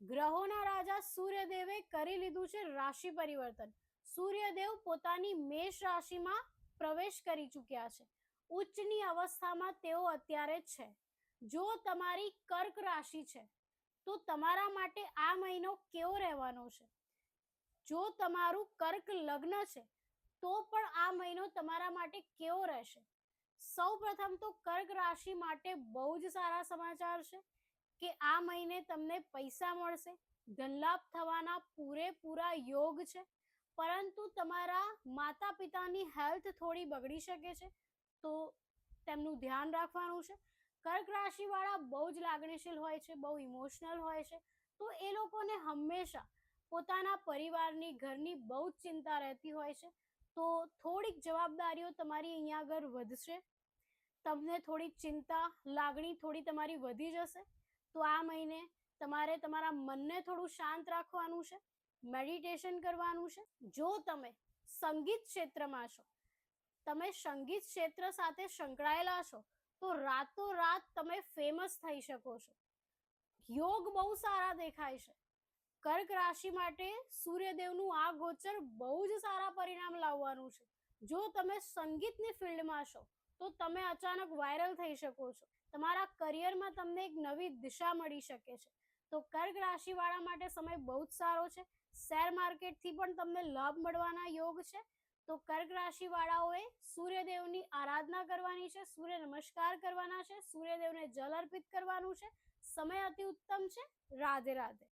ગ્રહોના રાજા સૂર્યદેવે કરી લીધું છે રાશિ પરિવર્તન. સૂર્યદેવ પોતાની મેષ રાશિમાં પ્રવેશ કરી ચૂક્યા છે. ઉચ્ચની અવસ્થામાં તેઓ અત્યારે છે. જો તમારી કર્ક રાશિ છે તો તમારા માટે આ મહિનો કેવો રહેવાનો છે? જો તમારું કર્ક લગ્ન છે તો પણ આ મહિનો તમારા માટે કેવો રહેશે? સૌ પ્રથમ તો કર્ક રાશિ માટે બહુ જ સારા સમાચાર છે કે આ મહિને તમને પૈસા મળશે, ધનલાભ થવાના પૂરેપૂરા યોગ છે. પરંતુ તમારા માતા પિતાની હેલ્થ થોડી બગડી શકે છે, તો તેમનું ધ્યાન રાખવાનું છે. કર્ક રાશિ વાળા બહુ જ લાગણીશીલ હોય છે, બહુ ઇમોશનલ હોય છે, તો એ લોકોને હંમેશા પોતાના પરિવારની, ઘરની બહુ જ ચિંતા રહેતી હોય છે. તો થોડીક જવાબદારીઓ તમારી અહીંયા આગળ વધશે, તમને થોડી ચિંતા, લાગણી થોડી તમારી વધી જશે. તો આ મહિને તમારે તમારા મનને થોડું શાંત રાખવાનું છે, મેડિટેશન કરવાનું છે. જો તમે સંગીત ક્ષેત્રમાં છો, તમે સંગીત ક્ષેત્ર સાથે સંકળાયેલા છો, તો રાતોરાત તમે ફેમસ થઈ શકો છો. યોગ બહુ સારા દેખાય છે. કર્ક રાશિ માટે સૂર્યદેવનું આ ગોચર બહુ જ સારા પરિણામ લાવવાનું છે. જો તમે સંગીતની ફિલ્ડમાં છો તો તમે અચાનક વાયરલ થઈ શકો છો. તમારા કરિયરમાં તમને એક નવી દિશા મળી શકે છે. તો કર્ક રાશિ વાળા માટે સમય બહુ જ સારો છે. શેર માર્કેટથી પણ તમને લાભ મળવાના યોગ છે. તો કર્ક રાશિ વાળાઓએ સૂર્યદેવની આરાધના કરવાની છે, સૂર્ય નમસ્કાર કરવાના છે, સૂર્યદેવને જલ અર્પિત કરવાનું છે. સમય અતિ ઉત્તમ છે. રાધે રાધે.